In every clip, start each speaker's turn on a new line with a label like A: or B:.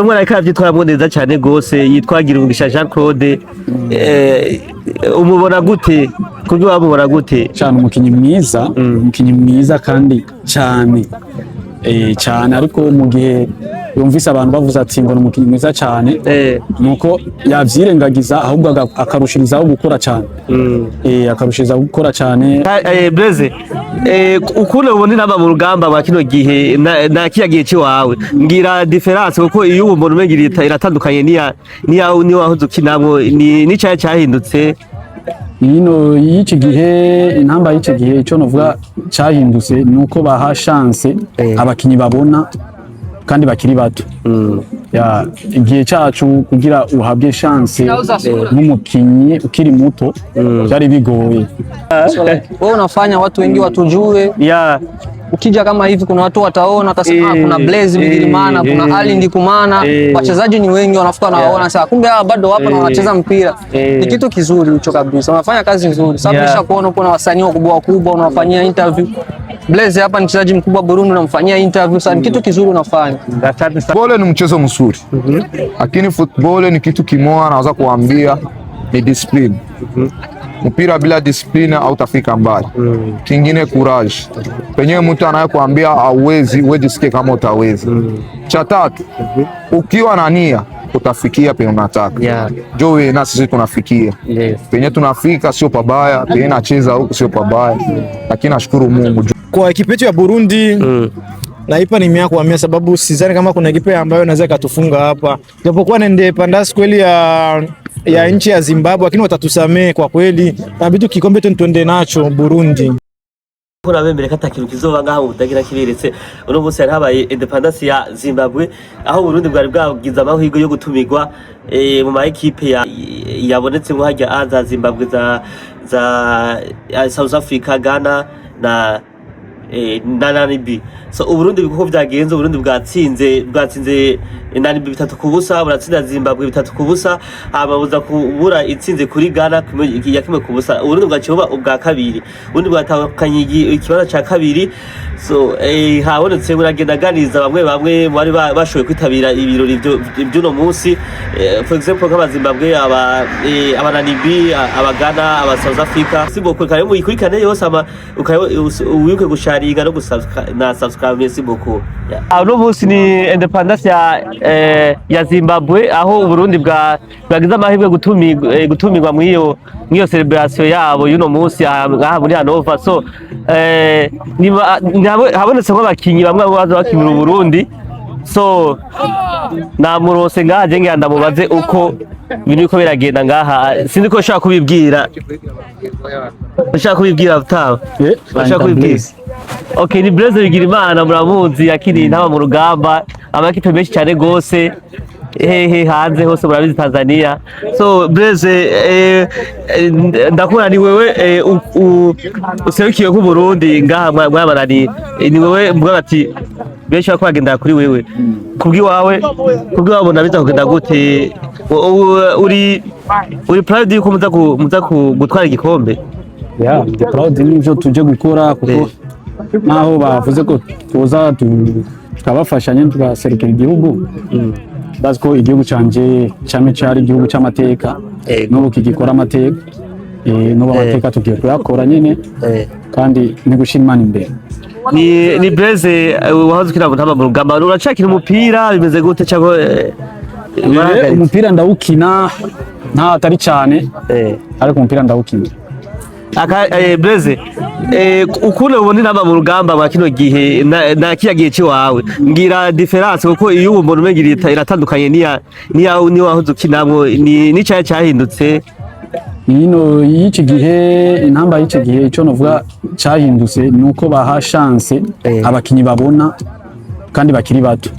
A: umwana ariko aravyitwaramwo neza cyane gose yitwa Girumugisha Jean Claude umubona gute kubyo wamubona gute
B: cyane umukinyi mwiza kandi cyane cyane ariko mu gihe yumvise abantu bavuze ati ngo umukinyi mwiza cyane nuko yavyirengagiza ahubwo akarushirizaho gukora cyane akarushirizaho gukora cyane
A: Blaise ukune ubone naba mu rugamba mwa kino gihe na kiya gihe ciwawe ngira difference kuko iyo umuntu umegirita iratandukanye niya wahoze ukinamwo ni cyaye cyahindutse
B: y'iki gihe intamba y'iki gihe icyo novuga cyahindutse nuko baha chance abakinyi babona kandi bakiri bato igihe cyacu kugira uhabye chance nk'umukinyi ukiri muto byari bigoye.
C: Wewe unafanya watu wengi watujue ukija kama hivi, kuna watu wataona watasema kuna Blaise Bigirimana, kuna Ali Ndikumana, wachezaji ni wengi wanafuka na waona sasa, kumbe hawa bado wapo na wanacheza mpira. Ni kitu kizuri hicho kabisa, unafanya kazi nzuri sababu nisha kuona uko na wasanii wakubwa unawafanyia interview. Blaise hapa ni mchezaji mkubwa Burundi, unamfanyia interview, sasa ni kitu kizuri unafanya.
D: Football ni mchezo mzuri, lakini football ni kitu kimoja naweza kuambia ni discipline. Mpira bila discipline hautafika mbali. Kingine courage. Penyewe mtu anayekwambia hauwezi, wewe jisikie kama utaweza. Cha tatu, ukiwa na nia utafikia penye unataka. Joe na sisi tunafikia. Penye tunafika sio pabaya, penye nacheza huko sio pabaya. Lakini nashukuru Mungu.
E: Kwa ekipe yetu ya Burundi naipa ni mia kwa mia, sababu sidhani kama kuna ekipe ambayo inaweza katufunga hapa. Japokuwa nende Pandas kweli ya nchi ya Zimbabwe, lakini watatusamee kwa kweli. Na bitu kikombe tuende nacho Burundi.
A: Kuna bembere katakiru kizova ngaho utagira kiberetse uno munsi hari habaye independence ya Zimbabwe, aho Burundi bwari bwagize amahirwe yo gutumigwa mu ma ekipe yabonetse ngo hajya aza Zimbabwe za South Africa, Ghana na Namibi. So Uburundi bikuko byagenze, Uburundi bwatsinze Namibi 3-0, buratsinda Zimbabwe 3-0, ababuza kubura itsinze kuri Ghana ya kimwe kubusa. Uburundi bwaciye ubwa kabiri, Uburundi bwatakanye ikibazo cya kabiri. So habonetse buragendaganiza bamwe bari bashoboye kwitabira ibirori by'uno munsi, for example nk'abazimbabwe, abananibi, abagana, aba South Africa. Siboko kare mu ikurikane yose uwibuke gusharinga no na subscribe. Merci beaucoup. Uno munsi ni independence ya Zimbabwe, aho Uburundi bwagize amahirwe gutumirwa mu iyo celebration yabo y'uno munsi aha muri Hanova. So habonetse nk'abakinyi bamwe baza bakinira Uburundi. So namurose ngaje ngenda mubaze uko ibintu uko biragenda ngaha, sinzi ko nshaka kubibwira utaha nshaka kubibwira. Okay, ni Blaise Bigirimana muramuzi, yakiri intaba mu rugamba, amakipe menshi cyane gose hanze hose murabizi Tanzania. So Blaise ndakubona ni wewe userukiye ku Burundi ngaha mwabarani, ni wewe mbwa bati benshi bakwagenda kuri wewe kubwiwawe nabiza kugenda gute? uri proud yuko muza gutwara igikombe?
B: Ndi proud n'ivyo tuje gukora, kuko naho bavuze ko tuza tukabafashanya tugaserukira igihugu. Ndazi ko igihugu canje cyari igihugu cy'amateka, n'ubu kigikora amateka, n'ubu amateka tugiye kuyakora nyene, kandi ni gushira Imana imbere.
A: Ni Blaise wahoze ukina mu rugamba, uracakira umupira bimeze gute cyangwa
B: umupira ndawukina nta atari cyane, ariko umupira ndawukina.
A: Blaise ukune ubone naba mu rugamba mwa kino gihe na kiya gihe ciwawe ngira difference kuko iyo umuntu umegirita iratandukanye niya wahoze ukinamwo ni cyaye cyahindutse.
B: y'iki gihe intamba y'iki gihe icyo novuga cyahindutse nuko baha chance abakinyi babona kandi bakiri bato.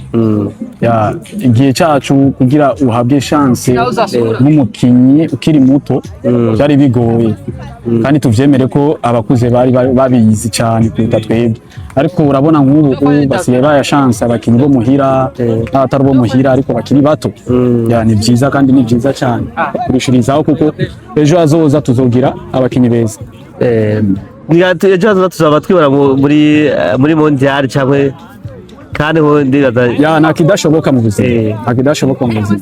B: Igihe cyacu kugira uhabye chance nk'umukinyi ukiri muto byari bigoye, kandi tuvyemere ko abakuze bari babiyizi cyane kuruta twebwe. Ariko urabona nk'ubu basiye baya chance abakinyi bo muhira n'abatari bo muhira ariko bakiri bato. Ni byiza kandi ni byiza cyane kurushirizaho, kuko ejo hazoza tuzogira abakinyi beza.
A: Ejo hazoza tuzaba twibara muri mondial cyangwa kandi ho ndibaza
B: ya nakidashoboka mu buzima nakidashoboka mu buzima.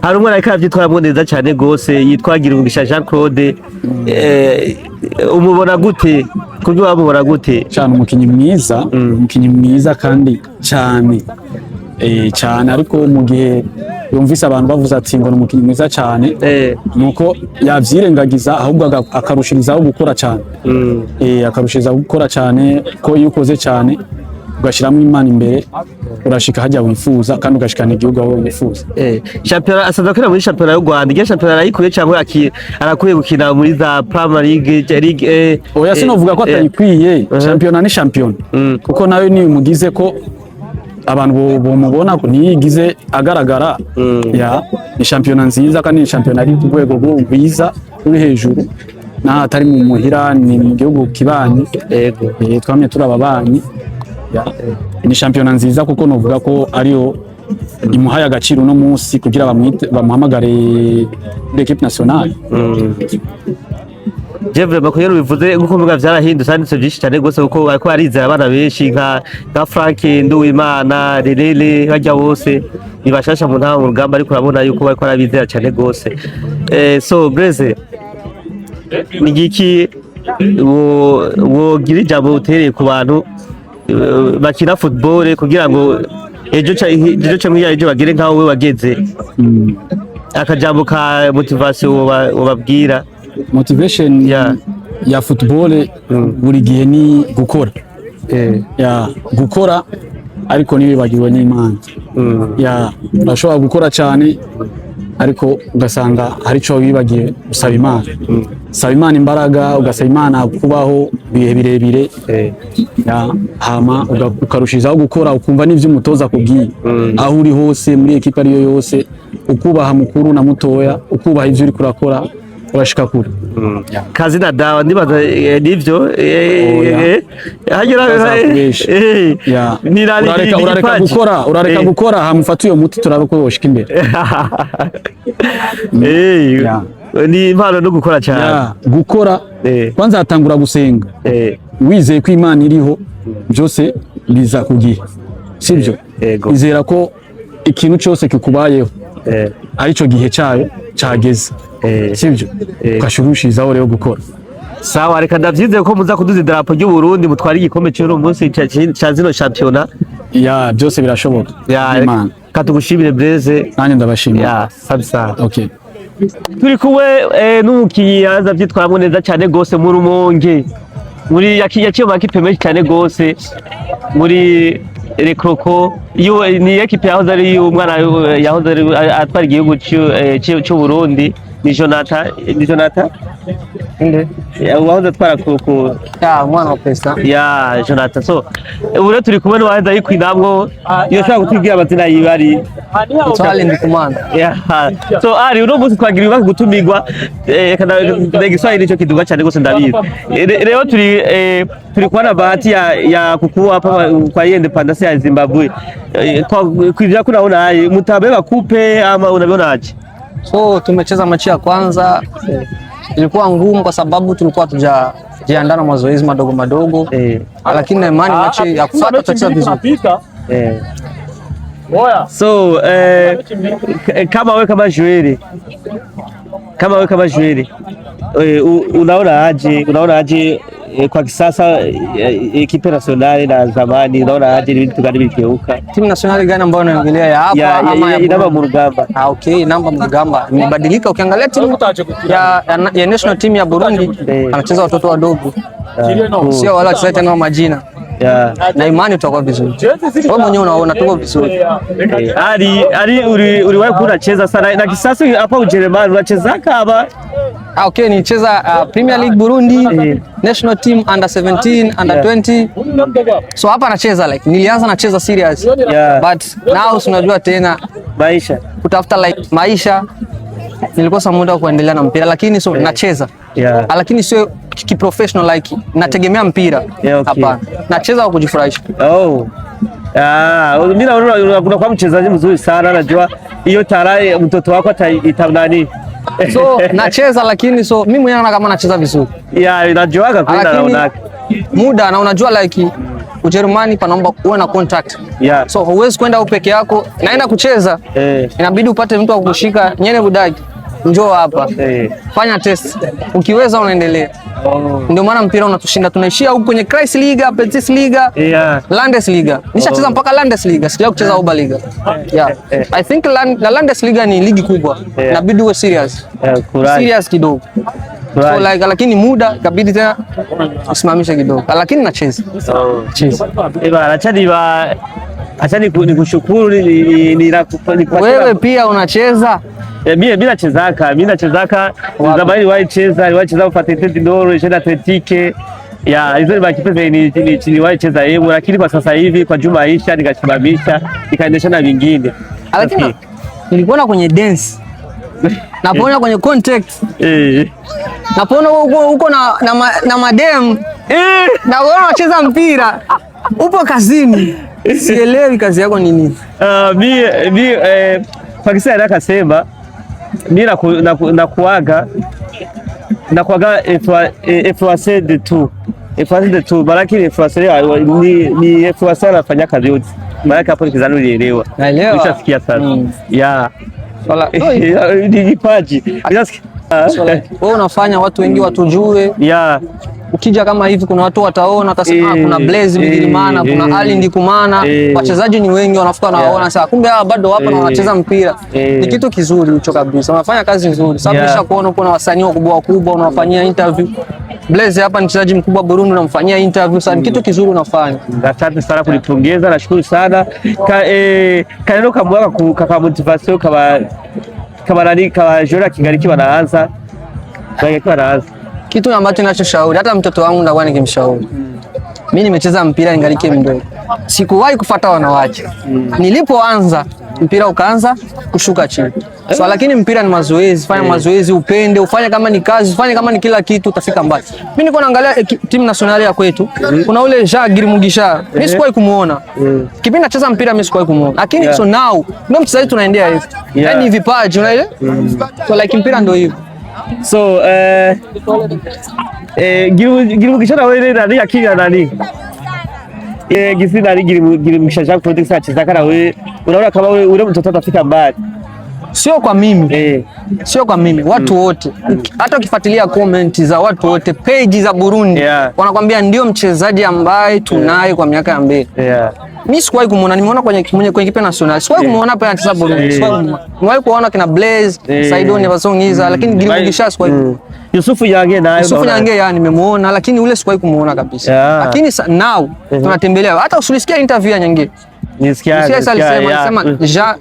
A: hari umwana ariko aravyitwaramo neza cyane gose yitwa Girumugisha Jean Claude, umubona gute kubyo wamubona gute?
B: Cyane umukinyi mwiza kandi cyane cyane, ariko mu gihe yumvise abantu bavuze ati ngo n'umukinyi mwiza cyane nuko yavyirengagiza ahubwo akarushirizaho gukora cyane, akarushirizaho gukora cyane, ko iyo ukoze cyane ugashiramo Imana imbere urashika hajya wifuza kandi ugashikana igihugu aho wifuza.
A: Championnat asanzwe akina muri championnat y'u Rwanda, igihe championnat arayikuye cyangwa arakuye gukina muri za Premier League?
B: Oya sinovuga ko atayikwiye, championnat ni championnat kuko nayo ni umugize ko abantu bomubona ko niyigize agaragara, ya ni championnat nziza kandi ni championnat ari rwego rwiza ruri hejuru, na atari mu muhira ni mu gihugu kibanyi, twamye turababanyi. Ni championnat nziza kuko novuga ko ariyo imuhaye agaciro no munsi kugira bamuhamagare muri equipe nationale.
A: Jevre bakuyero bivuze nguko mvuga vyarahindutse kandi byinshi cyane gose kuko ariko arizera abana benshi nka Frank Nduwimana, Relele bajya bose ibashasha mu ntama mu rugamba, ariko urabona yuko bariko arabizera cyane gose. So Blaise, ni giki wogira ijambo utereye ku bantu bakina football kugira ngo ejo ejo bagire nkaho we wageze, akajambo ka motivation wababwira?
B: Motivation ya football buri gihe ni gukora, gukora ariko nibibagiwe n'Imana. Urashobora gukora cyane ariko ugasanga hari cyo wibagiye usaba Imana. Saba Imana imbaraga, ugasaba Imana kubaho bihe birebire, hama ukarushizaho gukora, ukumva n'ivyo umutoza kubwiye aho uri hose muri equipe ariyo yose, ukubaha mukuru na mutoya, ukubaha ivyo uri kurakora urashika kure.
A: Kazi na dawa ndibaza nivyo
B: urareka gukora hamufata uyo muti turabe ko woshika imbere.
A: Ni impano no gukora cyane,
B: gukora kwanza hatangura gusenga, wizeye ko Imana iriho byose biza kugihe, sibyo? Izera ko ikintu cyose kikubayeho arico gihe cyayo cyageze, sibyo? Ukashurushirizaho rero gukora.
A: Sawa, reka ndavyize ko muza kuduza idarapo ry'u Burundi mutwara igikombe cy'uno munsi cya zino championnat.
B: Byose birashoboka.
A: Imana katugushimire Blaise.
B: Nanjye ndabashimira.
A: Sabisa.
B: Okay.
A: Turi kuwe n'umukinyi yaza vyitwaramo neza cyane gose mu Rumonge, muri yakiye mu equipe menshi cyane gose muri Le Croco. Iyo ni equipe yahoze ari umwana yahoze atwara igihugu cy'u Burundi, ni Jonathan wahoze atwara Croco,
C: mwana wa pesa
A: Jonathan. So ubu turi kumwe n'uwahoze yikwinamwo, iyo shaka kutubwira amazina yibari
C: Twali Ndikumana.
A: So ari uno munsi twagira ibibazo gutumirwa, kana Igiswahili nico kiduga cyane gose ndabizi. Rero turi kubona bahati ya kukua hapa kwa Independence ya Zimbabwe. Kwa kunaona mutabeba kupe ama unaviona aje?
C: So tumecheza mechi ya kwanza, ilikuwa ngumu kwa sababu tulikuwa tujajiandaa na mazoezi madogo, lakini na imani mechi ya kufuata tutacheza vizuri.
A: So kama wewe kama Joeli unaona aje kwa kisasa equipe nationale na zamani, unaona aje ni vitu gani vikeuka?
C: Timu nationale gani ambayo unaongelea ya hapa ama
A: inamba Murugamba?
C: Okay, namba Murugamba imebadilika. Ukiangalia timu ya national team ya Burundi anacheza watoto wadogo, sio wala wachezaji tena majina. Na imani tutakuwa vizuri. Wewe mwenyewe unaona tuko vizuri.
A: Ali uliwahi kunacheza sana na kisasa hapa Ujerumani unacheza kama?
C: Okay, nicheza Premier League Burundi, national team under 17, under 20. So hapa nacheza like nilianza nacheza serious. But now unajua tena
A: maisha.
C: Kutafuta like maisha. Nilikosa muda wa kuendelea na mpira lakini so nacheza. Lakini sio kiprofessional like nategemea mpira. Hapa nacheza kwa kujifurahisha.
A: Mimi naona kuna mchezaji mzuri sana, najua hiyo tarehe mtoto wako itamnani.
C: So nacheza lakini so mimi mwenyewe naona kama nacheza vizuri.
A: Najuaga kwenda naona
C: muda na unajua like Ujerumani panaomba uwe na contract.
A: Yeah.
C: So huwezi kwenda peke yako, naenda kucheza. Inabidi upate mtu wa kukushika, nyene budaki. Njoo hapa. Fanya test. Ukiweza unaendelea. Ndio maana mpira unatushinda. Tunaishia huko kwenye Kreisliga, Bezirksliga, Landesliga. Nishacheza mpaka Landesliga, sijawahi kucheza Oberliga. I think Landesliga ni ligi kubwa. Inabidi uwe serious. Serious kidogo. So like, lakini muda kabidi tena usimamishe kidogo. Lakini nacheza.
A: Acha nikushukuru
C: wewe pia unacheza.
A: Mimi nachezaka zamani nilicheza Ufatete Ndoro, Jeune Athletique. Ya hizo ni makipe nilicheza yeye, lakini kwa sasa hivi kwa Juma Aisha nikasimamisha nikaendesha na vingine.
C: Lakini nilikuona kwenye dance. Napoona kwenye contact. Napoona uko na madem. Na wewe unacheza mpira. Upo kazini. Sielewi kazi yako ni nini.
A: Mimi kwa kisa nakasema mimi nakuaga influencer de tout. Influencer de tout. Malaki influencer ni influencer anafanya kazi yote. Malaki hapo nikizani ulielewa.
C: Naelewa.
A: Ushasikia sasa. Yeah. Ni kipaji.
C: Wewe unafanya watu wengi watujue.
A: Yeah.
C: Ukija kama hivi kuna watu wataona watasema kuna Blaze Bigirimana, kuna Ali Ndikumana, wachezaji ni wengi wanafuka na waona sasa kumbe hawa bado hapa na wanacheza mpira. Ni kitu kizuri hicho kabisa. Unafanya kazi nzuri. Sababu nisha kuona upo na wasanii wakubwa unawafanyia interview. Blaze hapa ni mchezaji mkubwa Burundi, unamfanyia interview. Sasa ni kitu kizuri unafanya.
A: Asante sana kunipongeza, nashukuru sana. Kaneno kamwaka kaka motivation kama Jora Kigali wanaanza.
C: Kitu ambacho ninachoshauri hata mtoto wangu ndakuwa nikimshauri. Mimi nimecheza mpira ningalike mdogo. Sikuwahi kufuata wanawake. Nilipoanza mpira ukaanza kushuka chini. So lakini mpira ni mazoezi, fanya mazoezi, upende, ufanye kama ni kazi, ufanye kama ni kila kitu, utafika mbali. Mimi niko naangalia timu nationale ya kwetu. Kuna ule Jean Girimugisha. Mimi sikuwahi kumuona. Kipindi nacheza mpira mimi sikuwahi kumuona. Lakini so now ndio mchezaji tunaendea hivi. Yaani vipaji unaelewa? So like mpira ndio hivyo.
A: So Girimugisha na wewe nani akili ya nani? Gisi nani Girimugisha chako kwa tikisa chezaka na wewe unaona kama wewe ule mtoto atafika mbali.
C: Sio kwa mimi. Sio kwa mimi, watu wote. Hata ukifuatilia comment za watu wote, page za Burundi, wanakuambia ndio mchezaji ambaye tunaye kwa miaka ya mbele. Mimi sikuwahi kumuona, nimeona kwenye kipe national. Sikuwahi kumuona pale anacheza Burundi. Sikuwahi kuona kina Blaze, Saidoni Bazongiza, lakini Girimugisha sikuwahi.
A: Yusufu Nyange naye.
C: Yusufu Nyange yani nimemuona, lakini ule sikuwahi kumuona kabisa. Lakini now tunatembelea. Hata usilisikia interview ya Nyange.
A: Nisikia
C: alisema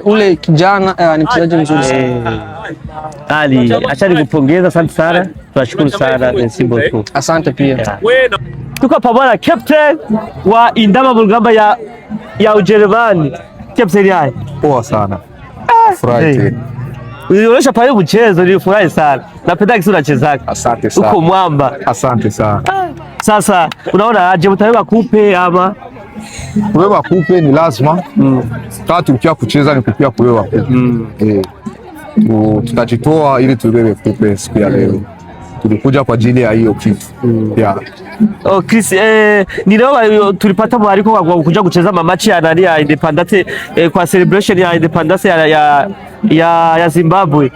C: ule kijana ni mchezaji mzuri sana.
A: Ali, acha nikupongeza, asante sana. Tunashukuru sana merci beaucoup.
C: Asante pia.
A: Tuko pamoja na captain wa Indaba Murugamba ya Ujerumani. Captain yai.
D: Poa sana. Furahi.
A: Ulionyesha pale mchezo nilifurahi sana. Napenda kisi unachezaga.
D: Asante sana.
A: Uko mwamba.
D: Asante sana.
A: Sasa unaona aje mtawewa kupe ama
D: kubeba kupe ni lazima. Kama tukiwa kucheza ni kupia kubeba kupe. Tutajitoa ili tubebe kupe siku ya leo. Tulikuja kwa ajili ya hiyo kitu.
A: Oh Chris, ninaona tulipata mwaliko wa kuja kucheza mamachi ya nani ya Independence kwa celebration ya Independence ya Zimbabwe.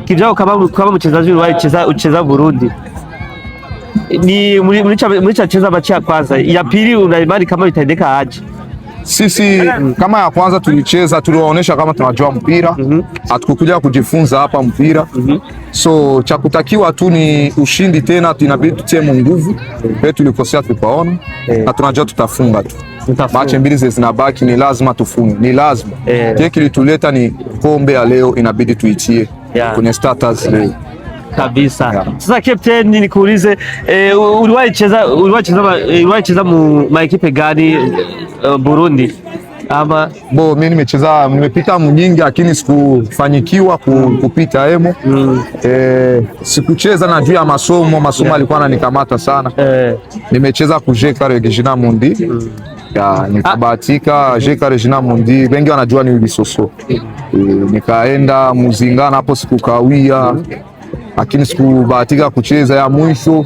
A: Kivyako kama mchezaji ucheza Burundi. Ni mlichacheza machi ya kwanza, ya pili una imani kama itaendeka aje?
D: Sisi kama ya kwanza tulicheza, tuliwaonesha kama tunajua mpira, hatukukuja kujifunza hapa mpira. So cha kutakiwa tu ni ushindi, tena tunabidi tutie nguvu. Tulikosea tukaona, na tunajua tutafunga tu. Mechi mbili zinabaki, ni lazima tufunge, ni lazima. Kile kilituleta ni kombe ya leo, inabidi tuitie kwenye status leo.
A: Kabisa. Sasa captain, nikuulize uliwahi cheza mu ekipe gani Burundi? Ama
D: mimi nimepita mnyingi lakini sikufanikiwa kupita hemo. Sikucheza na juu ya masomo alikuwa ananikamata sana. Nimecheza ku Jeka Regina Mundi. Nikabahatika Jeka Regina Mundi, wengi wanajua ni Bisoso. Nikaenda Muzingana hapo sikukawia, lakini sikubahatika kucheza ya mwisho.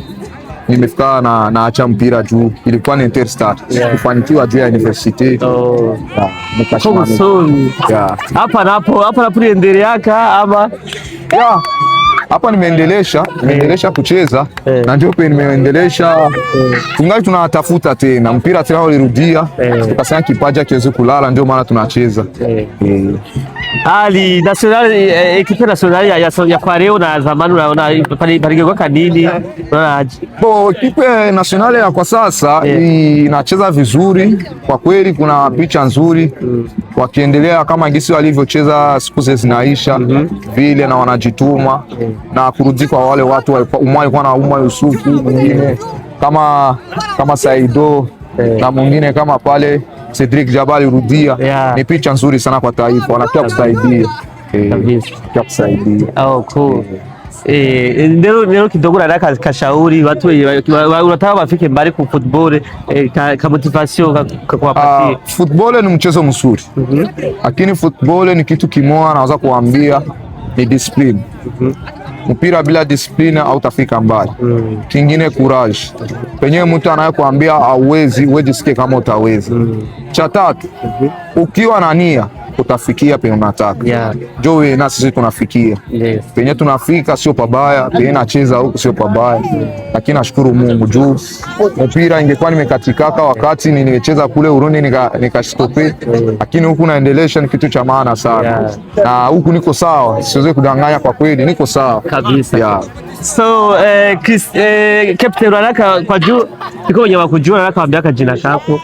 D: nimefika na acha mpira juu ilikuwa ni Interstar kufanikiwa juu ya university.
A: Hapa napo niendeleaka ama
D: hapa nimeendelesha kucheza na ndio pe nimeendelesha tungali tunatafuta tena mpira tena ulirudia tukasema kipaji kiweze kulala, ndio maana tunacheza.
A: Ali national equipe national ya kwa leo na zamani unaona pale kanini unaonaje?
D: Equipe national ya kwa sasa inacheza vizuri kwa kweli, kuna picha nzuri wakiendelea kama gisi walivyocheza siku zinaisha vile na wanajituma na kurudi kwa wale watu walikuwa na Umar Yusufu, mwingine kama Saido na mwingine kama pale Cedric Jabali rudia. Ni picha nzuri sana kwa taifa, wanataka kusaidia
A: cool. Ndio kidogo nataka kashauri watu unataka wafike mbali ku football, ka motivation kwa pati.
D: Football ni mchezo mzuri, lakini football ni kitu kimoja naweza kuambia ni discipline. Mpira bila discipline hautafika mbali. Kingine courage. Penye mtu anayekwambia hauwezi, wewe jisikie kama utaweza. Cha tatu, ukiwa na nia utafikia penye unataka. Joe na sisi tunafikia. Penye tunafika sio pabaya, penye nacheza huko sio pabaya. Lakini nashukuru Mungu juu mpira ingekuwa nimekatikaka wakati nilicheza kule Urundi nikastope, lakini huku naendelesha ni kitu cha maana sana. Na huku niko sawa, siwezi kudanganya kwa kweli, niko sawa
A: kabisa. So captain anaka kwa juu iko wenye wakujua anaka ambia jina lako.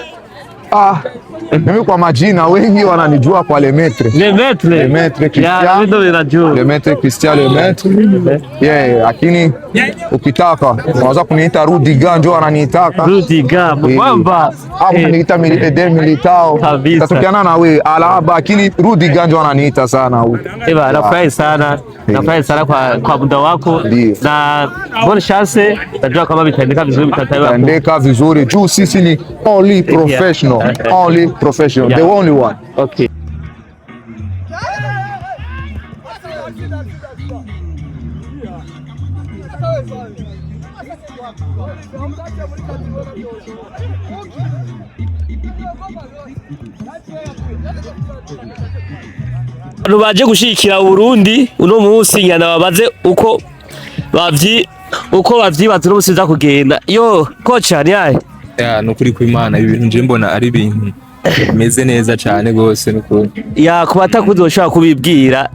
D: Mimi kwa majina wengi wananijua kwa Lemaitre Christian Lemaitre. Lakini ukitaka unaweza kuniita Rudiga, njoo ananiitaka
A: Rudiga mwamba
D: hapo niita militao tatokiana na wewe Alaba, lakini Rudiga njoo ananiita sana huko.
A: Nafurahi sana kwa muda wako na bonne chance. Najua kama vitaendeka vizuri
D: juu sisi ni only professional. The only one.
A: Okay. Baje gushikira Burundi uno munsi nyana babaze uko bavyibaza no musiza kugenda. Yo kocha ni yahe?
F: Nukuri kw'Imana ibintu nje mbona ari ibintu bimeze neza cyane gose nuko
A: kubata kuzoshobora kubibwira.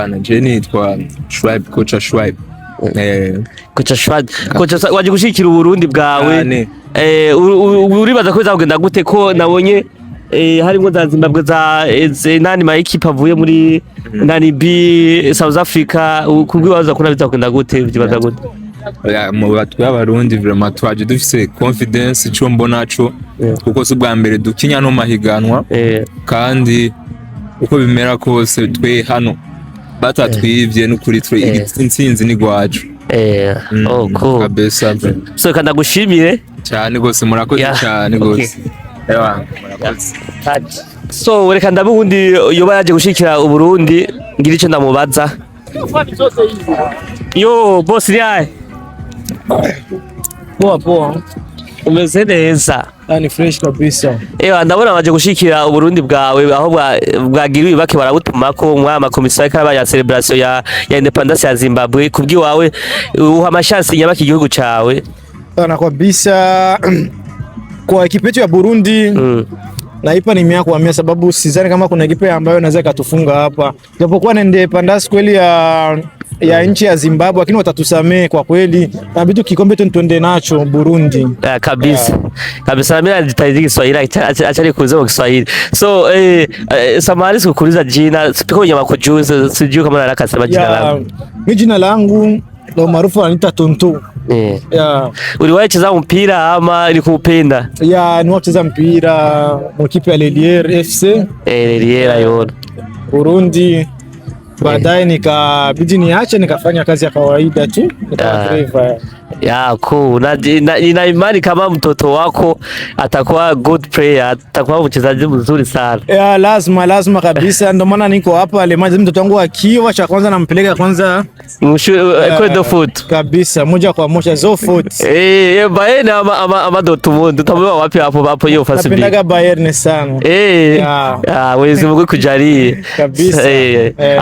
F: Nje nitwa Schwab, Coach Schwab.
A: Kocha waje gushikira Burundi bwawe. Uribaza ko bizagenda gute ko nabonye harimo za Zimbabwe za nani ma equipe avuye muri nani B South Africa, kubwibaza ko bizagenda gute bibaza gute?
F: Mu batwa Abarundi vraiment twaje dufise confidence cyo mbonaco kuko si bwa mbere dukinya no mahiganwa kandi uko bimera kose twe hano batatwivye n'ukuri twe intsinzi ni gwacu.
A: Cool
F: kabisa.
A: So kandi gushimire
F: cyane gose, murakoze cyane gose.
A: So reka ndabundi yoba yaje gushikira Uburundi ngira ico ndamubaza. Yo boss yae
E: Poa.
A: Umeze neza?
E: Ni fresh kabisa.
A: Ndabona baje gushikira Uburundi bwawe aho bwagiriwe bake barabutumako mwama komisari kaba ya celebration ya independence ya Zimbabwe. Kubwi wawe uha amashansi nyabaki igihugu cawe?
E: Sana kabisa kwa ekipe yetu ya Burundi. Naipa ni mia kwa mia sababu sidhani kama kuna ekipe ambayo inaweza katufunga hapa. Japokuwa independence kweli ya nchi ya Zimbabwe, lakini watatusamee kwa kweli. Na vitu kikombe tuende nacho Burundi.
A: Kabisa. Kabisa mimi najitahidi Kiswahili achali kuuza kwa Kiswahili. So samahani sikuuliza jina, sipiko nyama kujuza, sijui kama nataka sema jina langu.
E: Mimi jina langu ndo maarufu anita Tonto.
A: Uliwahi cheza mpira ama ilikupenda?
E: Niwahi cheza mpira mu kipe ya Lelier FC.
A: Lelier yo
E: Burundi. Baadaye nikabidi niache nikafanya kazi ya kawaida tu.
A: Ya cool. Nina imani kama mtoto wako atakuwa good player, atakuwa mchezaji mzuri sana.
E: Ya lazima kabisa, ndio maana niko hapa Alemanya. Mtoto wangu akiwa cha kwanza nampeleka kwanza
A: Kwedo foot.
E: Kabisa, moja kwa moja zo foot.
A: Bayern ama Dortmund utamwona wapi hapo hiyo fasi B.
E: Napendaga Bayern sana.
A: Wewe Mungu kujalie.
E: Kabisa.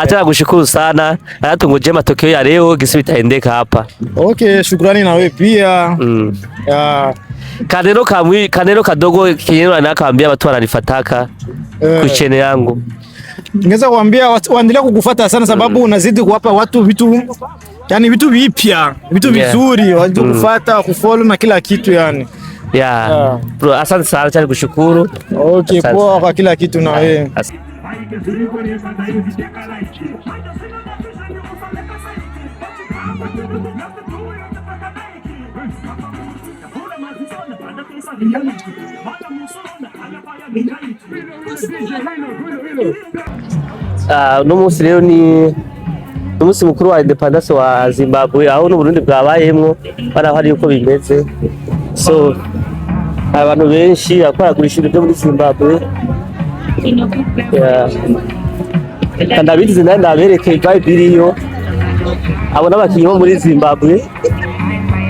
A: Acha kushukuru sana. Na tungoje matokeo ya leo gisi itaendeka hapa.
E: Okay, shukrani na wewe pia.
A: Kaneno kadogo kinyeno anakaambia watu wananifataka kuchene yangu.
E: Ningeza kuambia waendelee kukufuata sana sababu unazidi kuwapa watu vitu, yani vitu vipya, vitu vizuri, wazidi kufuata, kufollow na kila kitu yani.
A: Bro, asante sana cha kushukuru.
E: Okay, poa kwa kila kitu na wewe.
A: Uno munsi rero ni umunsi mukuru wa independence wa Zimbabwe, aho n'Uburundi bwabayemwo barahari yuko bimeze. So abantu benshi bakora byo muri Zimbabwe, kandi abizi nari nabereke vibe iriyo, abo n'abakinyi bo muri Zimbabwe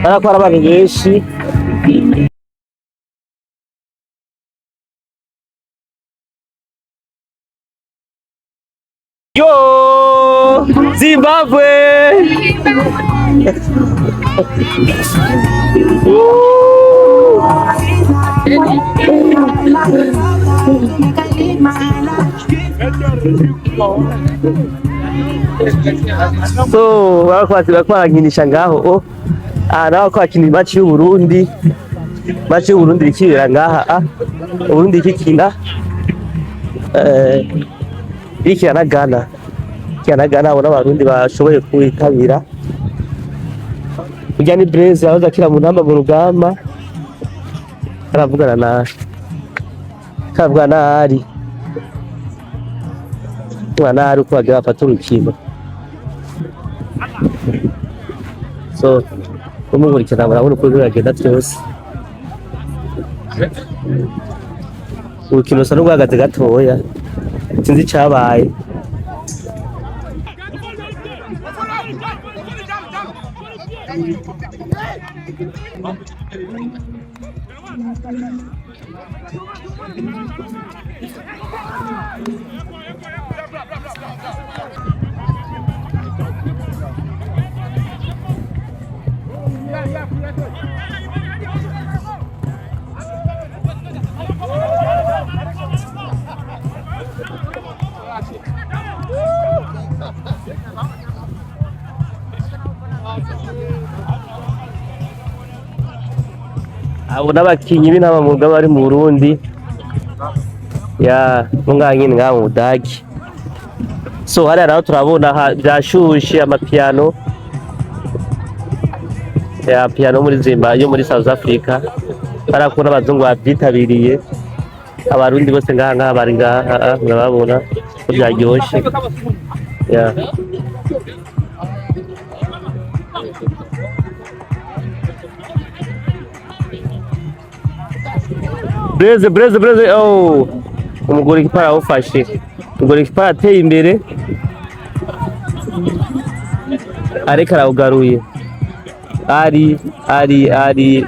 A: barakora abantu benshi. Yo Zimbabwe. So bakwakinisha ngaho naho kwakina match y'u Burundi, ikibera ngaha Burundi ikikina ikina na Ghana abona abarundi bashoboye kwitabira. Ujya ni Blaise yahoze akira mu ntamba mu rugamba, aravugana na ari uko bagira bafata urukino. So umugurikira murabona uko biragenda twese. Urukino sa n'urwagaze gatoya sinzi cyabaye. Abo n'abakinyi b'intama mu bari mu Burundi munganyine ngaho mu Budagi. So hari araho turabona byashushe amapiano piano muri Zimbabwe yo muri South Africa, barakuna abazungu babyitabiriye, abarundi bose ngaha bari ngaha murababona ko byaryoshe. Blaise umugore kipara awufashe, umugore kipara ateye imbere areka arawugaruye. Ari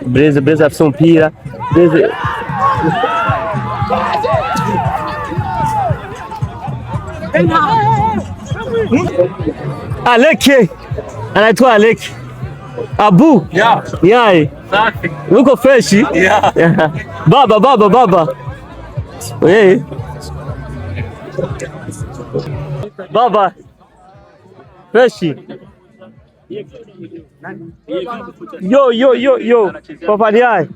A: Blaise afise umupira. Blaise Aleke anaitwa Aleke Abu yai uko freshi baba baba freshi yo papa yai